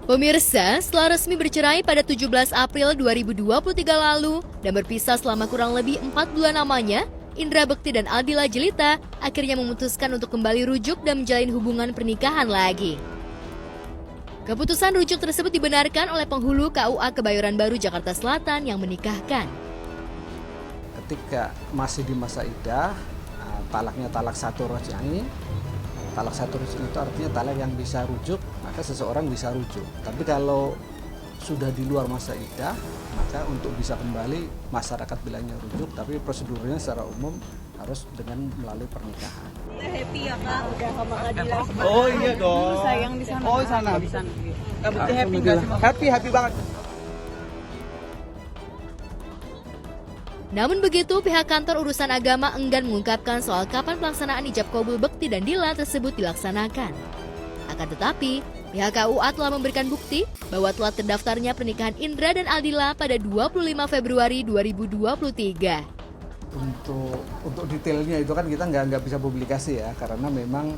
Pemirsa, setelah resmi bercerai pada 17 April 2023 lalu dan berpisah selama kurang lebih 4 bulan lamanya, Indra Bekti dan Aldila Jelita akhirnya memutuskan untuk kembali rujuk dan menjalin hubungan pernikahan lagi. Keputusan rujuk tersebut dibenarkan oleh penghulu KUA Kebayoran Baru Jakarta Selatan yang menikahkan. Ketika masih di masa iddah, talaknya talak satu roj'i. Talak satu roj'i itu artinya talak yang bisa rujuk, maka seseorang bisa rujuk. Tapi kalau sudah di luar masa iddah, maka untuk bisa kembali masyarakat bilangnya rujuk, tapi prosedurnya secara umum harus dengan melalui pernikahan. Happy ya Kak, udah sama Adila. Oh iya dong. Sayang di sana. Oh di sana. Di sana. Berarti happy nggak sih? Happy banget. Namun begitu, pihak kantor urusan agama enggan mengungkapkan soal kapan pelaksanaan ijab kabul Bekti dan Dila tersebut dilaksanakan. Akan tetapi, pihak KUA telah memberikan bukti bahwa telah terdaftarnya pernikahan Indra dan Aldila pada 25 Februari 2023. Untuk detailnya itu kan kita nggak bisa publikasi ya, karena memang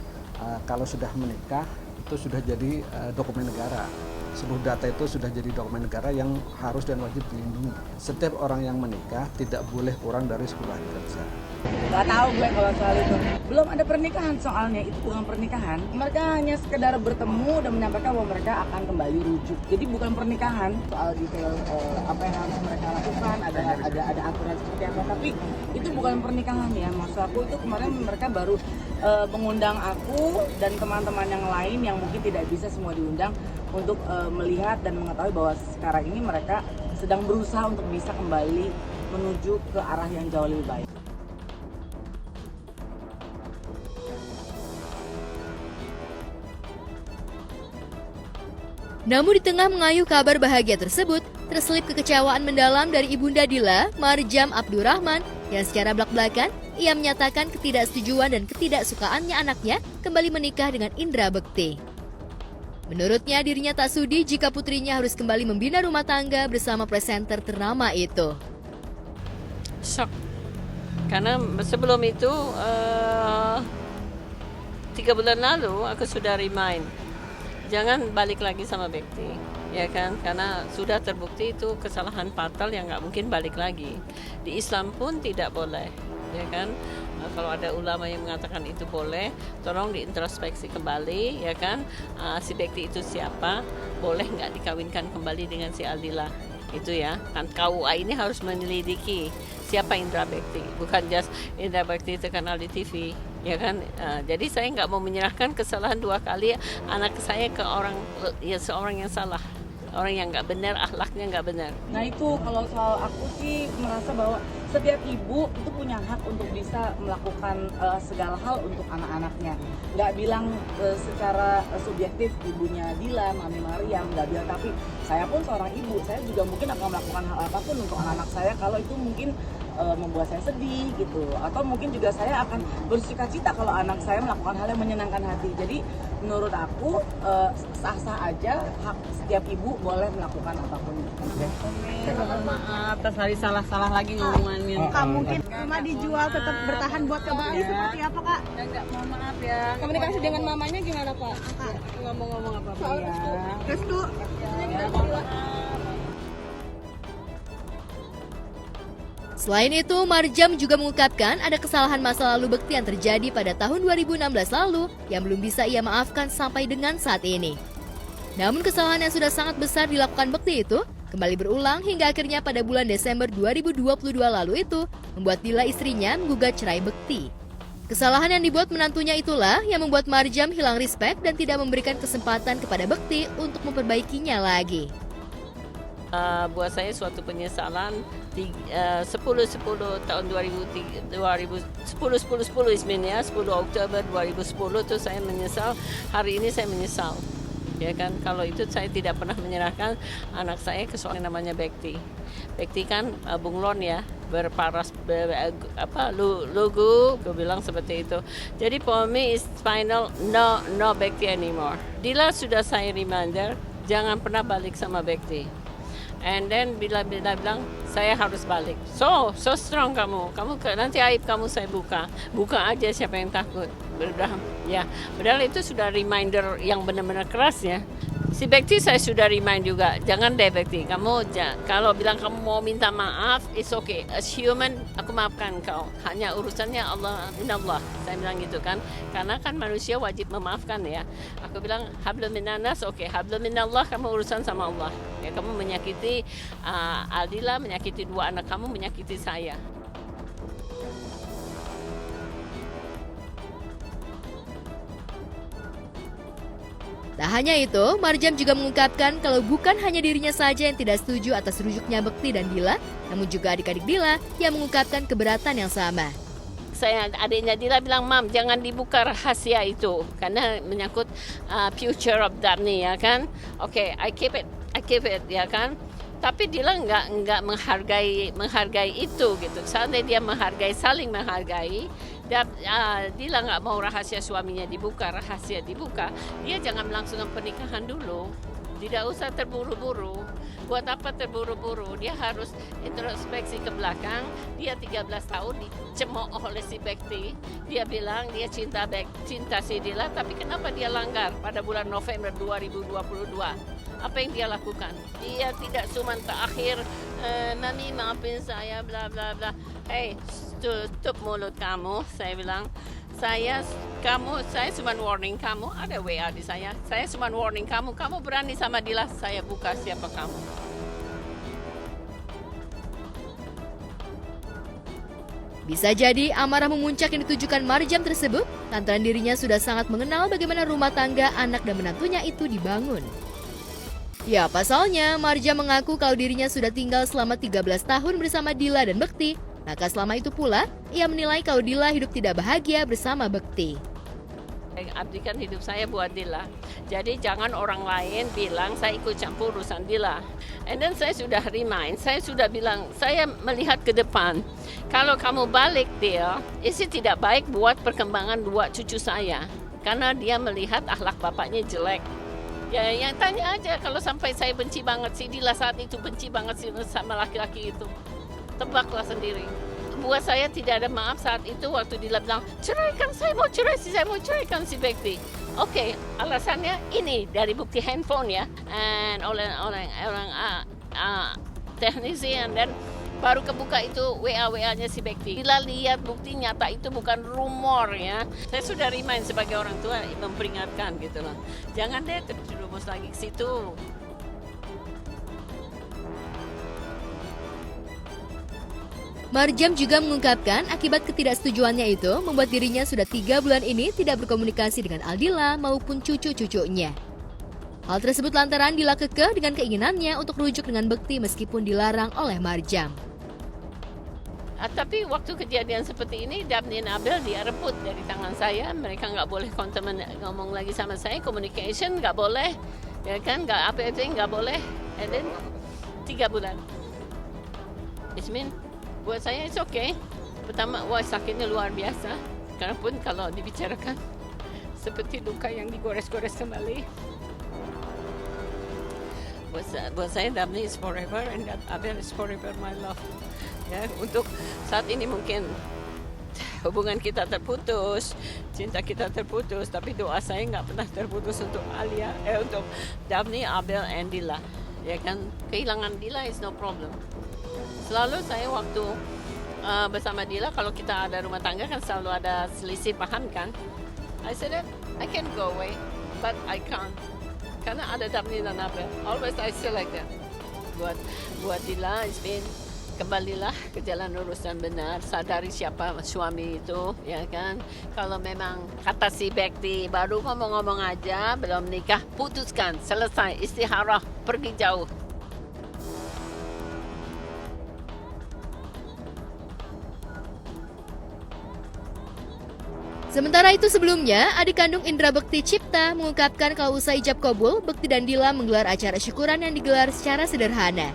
kalau sudah menikah itu sudah jadi dokumen negara. Seluruh data itu sudah jadi dokumen negara yang harus dan wajib dilindungi. Setiap orang yang menikah tidak boleh kurang dari 10 hari kerja. Gak tahu gue kalau soal itu. Belum ada pernikahan soalnya, itu bukan pernikahan. Mereka hanya sekedar bertemu dan menyampaikan bahwa mereka akan kembali rujuk. Jadi bukan pernikahan. Soal detail apa yang harus mereka lakukan, ada aturan seperti apa. Tapi itu bukan pernikahan ya. Maksud aku itu kemarin mereka baru mengundang aku dan teman-teman yang lain yang mungkin tidak bisa semua diundang untuk melihat dan mengetahui bahwa sekarang ini mereka sedang berusaha untuk bisa kembali menuju ke arah yang jauh lebih baik. Namun di tengah mengayuh kabar bahagia tersebut, terselip kekecewaan mendalam dari Ibunda Dila, Marjam Abdurrahman, yang secara belak-belakan ia menyatakan ketidaksetujuan dan ketidaksukaannya anaknya kembali menikah dengan Indra Bekti. Menurutnya, dirinya tak sudi jika putrinya harus kembali membina rumah tangga bersama presenter ternama itu. Shock, karena sebelum itu 3 bulan lalu aku sudah remind, jangan balik lagi sama Bekti, ya kan? Karena sudah terbukti itu kesalahan fatal yang nggak mungkin balik lagi. Di Islam pun tidak boleh, ya kan? Kalau ada ulama yang mengatakan itu boleh, tolong diintrospeksi kembali, ya kan? Si Bekti itu siapa? Boleh nggak dikawinkan kembali dengan si Aldila? Itu ya, kan KUA ini harus menyelidiki siapa Indra Bekti, bukan just Indra Bekti terkenal di TV, ya kan? Jadi saya nggak mau menyerahkan kesalahan 2 kali anak saya ke orang, ya seorang yang salah, orang yang nggak benar, akhlaknya nggak benar. Nah itu kalau soal aku sih merasa bahwa setiap ibu itu punya hak untuk bisa melakukan segala hal untuk anak-anaknya. Nggak bilang secara subjektif ibunya Dila, Mami Mariam, nggak bilang, tapi saya pun seorang ibu, saya juga mungkin akan melakukan hal apapun untuk anak-anak saya kalau itu mungkin membuat saya sedih gitu, atau mungkin juga saya akan bersukacita kalau anak saya melakukan hal yang menyenangkan hati. Jadi menurut aku sah-sah aja, hak setiap ibu boleh melakukan apapun. Maaf atas hari salah-salah lagi ngomongannya. Kak, mungkin rumah dijual tetap bertahan buat kembali seperti apa Kak? Enggak, mohon maaf ya. Komunikasi dengan mamanya gimana Pak? Ngomong-ngomong apa-apa ya. Restu. Selain itu, Marjam juga mengungkapkan ada kesalahan masa lalu Bekti yang terjadi pada tahun 2016 lalu yang belum bisa ia maafkan sampai dengan saat ini. Namun kesalahan yang sudah sangat besar dilakukan Bekti itu kembali berulang hingga akhirnya pada bulan Desember 2022 lalu itu membuat Dila istrinya menggugat cerai Bekti. Kesalahan yang dibuat menantunya itulah yang membuat Marjam hilang respek dan tidak memberikan kesempatan kepada Bekti untuk memperbaikinya lagi. Buat saya suatu penyesalan 10 tahun 2010 isminnya 10 Oktober 2010 tuh saya menyesal, hari ini saya menyesal, ya kan? Kalau itu saya tidak pernah menyerahkan anak saya ke seorang yang namanya Bekti. Bekti kan bunglon ya, berparas lugu, gue bilang seperti itu. Jadi for me is final, no Bekti anymore. Dila sudah saya reminder, jangan pernah balik sama Bekti. And then bila bilang saya harus balik, so strong kamu nanti aib kamu saya buka aja, siapa yang takut. Padahal itu sudah reminder yang benar-benar keras ya. Si Bekti saya sudah remind juga, jangan deh Bekti, kalau bilang kamu mau minta maaf, it's okay. As human, aku maafkan kau. Hanya urusannya Allah, minallah. Saya bilang gitu kan, karena kan manusia wajib memaafkan ya. Aku bilang hablum minannas, oke, hablum minallah, kamu urusan sama Allah. Ya, kamu menyakiti Aldila, menyakiti 2 anak kamu, menyakiti saya. Tak hanya itu, Marjam juga mengungkapkan kalau bukan hanya dirinya saja yang tidak setuju atas rujuknya Bekti dan Dila, namun juga adik-adik Dila yang mengungkapkan keberatan yang sama. Adiknya Dila bilang, Mam, jangan dibuka rahasia itu karena menyangkut future of Dabni, ya kan? Oke, I keep it, ya kan? Tapi Dila nggak menghargai itu gitu. Seandainya dia saling menghargai, Dila nggak mau rahasia suaminya rahasia dibuka, dia jangan melangsungkan pernikahan dulu. Tidak usah terburu-buru. Buat apa terburu-buru? Dia harus introspeksi ke belakang. Dia 13 tahun dicemooh oleh si Bekti. Dia bilang dia cinta si Dila, tapi kenapa dia langgar pada bulan November 2022? Apa yang dia lakukan? Dia tidak cuma terakhir, Mami maafin saya, bla bla bla. Hey, tutup mulut kamu, saya bilang. Saya cuma warning kamu, ada WA di saya cuma warning kamu berani sama Dila, saya buka siapa kamu. Bisa jadi amarah memuncak yang ditujukan Marjam tersebut lantaran dirinya sudah sangat mengenal bagaimana rumah tangga anak dan menantunya itu dibangun. Ya, pasalnya Marjam mengaku kalau dirinya sudah tinggal selama 13 tahun bersama Dila dan Bekti. Maka selama itu pula, ia menilai kalau Dila hidup tidak bahagia bersama Bekti. Abdikan hidup saya buat Dila. Jadi jangan orang lain bilang saya ikut campur urusan Dila. And then saya sudah remind, saya sudah bilang, saya melihat ke depan. Kalau kamu balik dia, itu tidak baik buat perkembangan 2 cucu saya. Karena dia melihat akhlak bapaknya jelek. Ya, yang tanya aja kalau sampai saya benci banget si Dila saat itu, benci banget sama laki-laki itu. Tebaklah sendiri. Buat saya tidak ada maaf saat itu waktu Dila bilang, ceraikan, saya mau ceraikan si Bekti. Oke, alasannya ini dari bukti handphone ya, and oleh orang teknisi, and then baru kebuka itu WA-nya si Bekti. Dila lihat bukti nyata itu bukan rumor ya. Saya sudah remind sebagai orang tua, memperingatkan gitu loh. Jangan deh terjerumus lagi ke situ. Marjam juga mengungkapkan akibat ketidaksetujuannya itu membuat dirinya sudah 3 bulan ini tidak berkomunikasi dengan Aldila maupun cucu-cucunya. Hal tersebut lantaran Dila kekeh dengan keinginannya untuk rujuk dengan Bekti meskipun dilarang oleh Marjam. Tapi waktu kejadian seperti ini, Dabni dan Abel dia rebut dari tangan saya. Mereka nggak boleh ngomong lagi sama saya, communication nggak boleh, ya kan, nggak apa-apa nggak boleh. And then 3 bulan. It mean buat saya it's okay. Pertama, sakitnya luar biasa. Karena pun kalau dibicarakan seperti luka yang digores-gores kembali. Buat saya Dabni is forever and Abel is forever my love. Ya, untuk saat ini mungkin hubungan kita terputus, cinta kita terputus, tapi doa saya nggak pernah terputus untuk untuk Dabni, Abel, and Dila. Ya kan, kehilangan Dila is no problem. Selalu saya waktu bersama Dila, kalau kita ada rumah tangga kan selalu ada selisih paham kan. I said that I can go away, but I can't. Karena ada Dabni dan Abel. Always I say like that. Buat Dila, it's been kembalilah ke jalan lurus dan benar. Sadari siapa suami itu, ya kan. Kalau memang kata si Bekti baru ngomong-ngomong aja, belum nikah, putuskan, selesai, istiharah, pergi jauh. Sementara itu sebelumnya, adik kandung Indra Bekti Cipta mengungkapkan kalau usai ijab kabul, Bekti dan Dila menggelar acara syukuran yang digelar secara sederhana.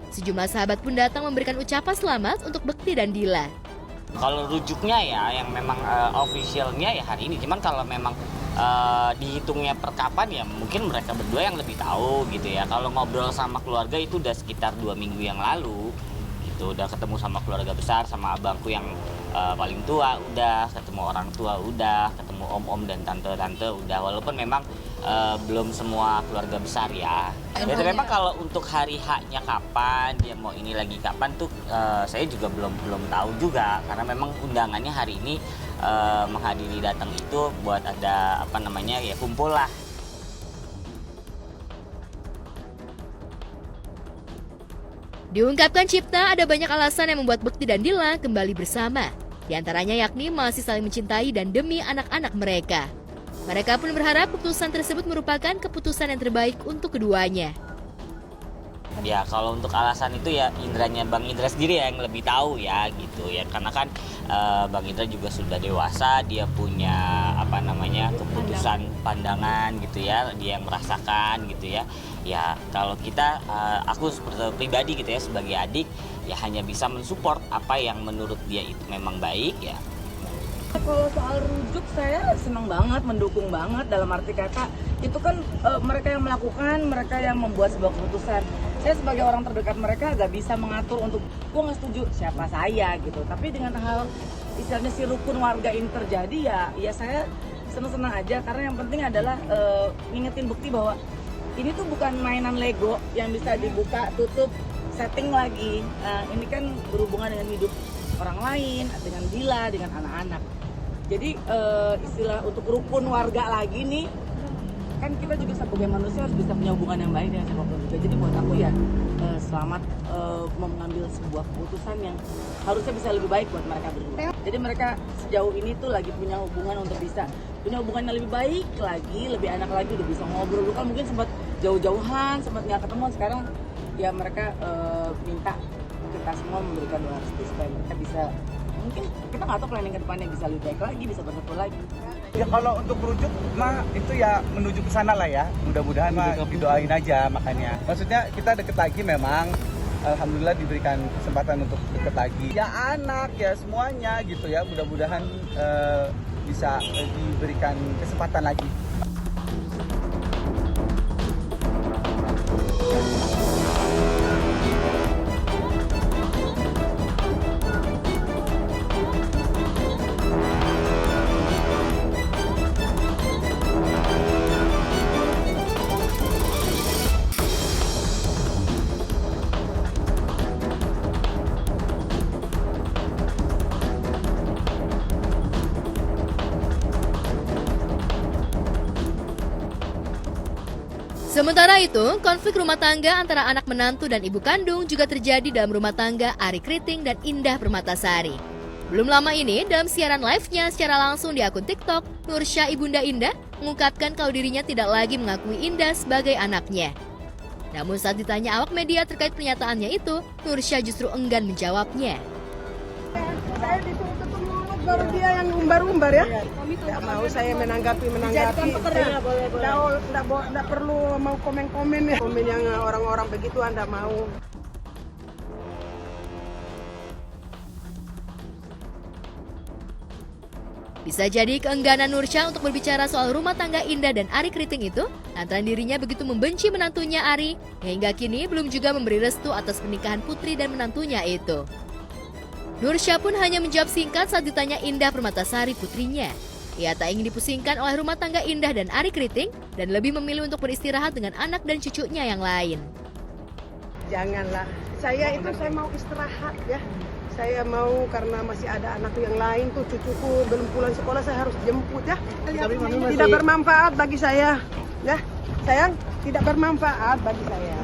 Sejumlah sahabat pun datang memberikan ucapan selamat untuk Bekti dan Dila. Kalau rujuknya ya, yang memang officialnya ya hari ini. Cuman kalau memang dihitungnya per kapan ya mungkin mereka berdua yang lebih tahu gitu ya. Kalau ngobrol sama keluarga itu udah sekitar 2 minggu yang lalu. Gitu, udah ketemu sama keluarga besar, sama abangku yang paling tua udah, ketemu orang tua udah, ketemu ketemu om-om dan tante-tante udah, walaupun memang belum semua keluarga besar ya. Dan memang kalau untuk hari haknya kapan, dia mau ini lagi kapan tuh saya juga belum tahu juga, karena memang undangannya hari ini menghadiri datang itu buat ada ya kumpul lah. Diungkapkan Cipta, ada banyak alasan yang membuat Bekti dan Dila kembali bersama. Di antaranya yakni masih saling mencintai dan demi anak-anak mereka. Mereka pun berharap keputusan tersebut merupakan keputusan yang terbaik untuk keduanya. Ya kalau untuk alasan itu ya indranya Bang Indra sendiri yang lebih tahu ya gitu ya, karena kan Bang Indra juga sudah dewasa, dia punya keputusan pandangan gitu ya, dia yang merasakan gitu ya. Ya kalau kita aku seperti pribadi gitu ya sebagai adik ya hanya bisa mensupport apa yang menurut dia itu memang baik ya. Kalau soal rujuk saya senang banget, mendukung banget, dalam arti kata itu kan mereka yang melakukan, mereka yang membuat sebuah keputusan. Saya sebagai orang terdekat mereka gak bisa mengatur untuk gue nggak setuju siapa saya gitu. Tapi dengan hal istilahnya si rukun warga ini terjadi ya saya senang-senang aja, karena yang penting adalah ngingetin Bekti bahwa ini tuh bukan mainan Lego yang bisa dibuka, tutup, setting lagi. Ini kan berhubungan dengan hidup orang lain, dengan Dila, dengan anak-anak. Jadi istilah untuk rukun warga lagi nih, kan kita juga sebagai manusia harus bisa punya hubungan yang baik dengan siapapun juga. Jadi buat aku ya selamat mengambil sebuah keputusan yang harusnya bisa lebih baik buat mereka berdua. Jadi mereka sejauh ini tuh lagi punya hubungan untuk bisa punya hubungan yang lebih baik lagi, lebih enak lagi, udah bisa ngobrol. Dulu kan mungkin sempat jauh-jauhan, sempat nggak ketemuan, sekarang ya mereka minta kita semua memberikan doa restu supaya mereka bisa, mungkin kita nggak tahu planning ke depannya bisa lebih baik lagi, bisa bersatu lagi. Ya kalau untuk merujuk mah itu ya menuju ke sana lah ya. Mudah-mudahan mah didoain aja makanya. Maksudnya kita deket lagi memang. Alhamdulillah diberikan kesempatan untuk deket lagi. Ya anak ya semuanya gitu ya. Mudah-mudahan bisa diberikan kesempatan lagi. Sementara itu, konflik rumah tangga antara anak menantu dan ibu kandung juga terjadi dalam rumah tangga Ari Kriting dan Indah Permatasari. Belum lama ini, dalam siaran live-nya secara langsung di akun TikTok, Nursya Ibunda Indah mengungkapkan kalau dirinya tidak lagi mengakui Indah sebagai anaknya. Namun saat ditanya awak media terkait pernyataannya itu, Nursya justru enggan menjawabnya. Saya disuruh ketemu baru dia yang umbar-umbar ya. Tidak mau saya menanggapi. Tidak perlu mau komen-komen ya. Komen yang orang-orang begitu Anda mau. Bisa jadi keengganan Nursya untuk berbicara soal rumah tangga Indah dan Ari Kriting itu lantaran dirinya begitu membenci menantunya Ari, hingga kini belum juga memberi restu atas pernikahan putri dan menantunya itu. Nursya pun hanya menjawab singkat saat ditanya Indah Permatasari putrinya. Ia tak ingin dipusingkan oleh rumah tangga Indah dan Ari Kriting dan lebih memilih untuk beristirahat dengan anak dan cucunya yang lain. Janganlah. Saya mau istirahat ya. Saya mau karena masih ada anak yang lain tuh, cucuku belum pulang sekolah, saya harus jemput ya. Tidak bermanfaat bagi saya. Ya, sayang, tidak bermanfaat bagi saya.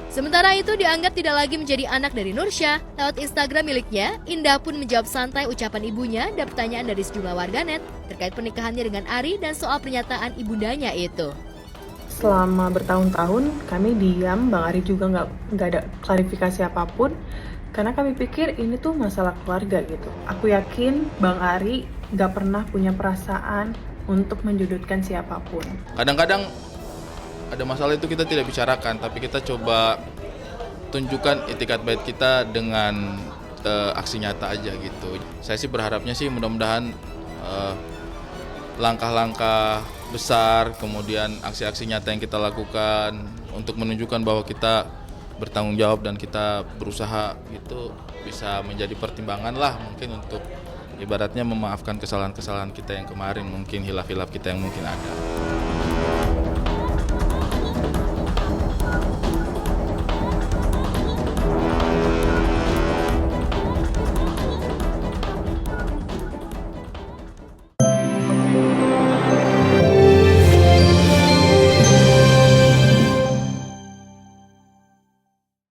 Sementara itu dianggap tidak lagi menjadi anak dari Nursya, lewat Instagram miliknya, Indah pun menjawab santai ucapan ibunya dan pertanyaan dari sejumlah warganet terkait pernikahannya dengan Ari dan soal pernyataan ibundanya itu. Selama bertahun-tahun kami diam, Bang Ari juga nggak ada klarifikasi apapun, karena kami pikir ini tuh masalah keluarga gitu. Aku yakin Bang Ari nggak pernah punya perasaan untuk menjudutkan siapapun. Kadang-kadang ada masalah itu kita tidak bicarakan, tapi kita coba tunjukkan itikat baik kita dengan aksi nyata aja gitu. Saya sih berharapnya sih mudah-mudahan langkah-langkah besar, kemudian aksi-aksi nyata yang kita lakukan untuk menunjukkan bahwa kita bertanggung jawab dan kita berusaha gitu bisa menjadi pertimbangan lah mungkin untuk ibaratnya memaafkan kesalahan-kesalahan kita yang kemarin, mungkin hilaf-hilaf kita yang mungkin ada.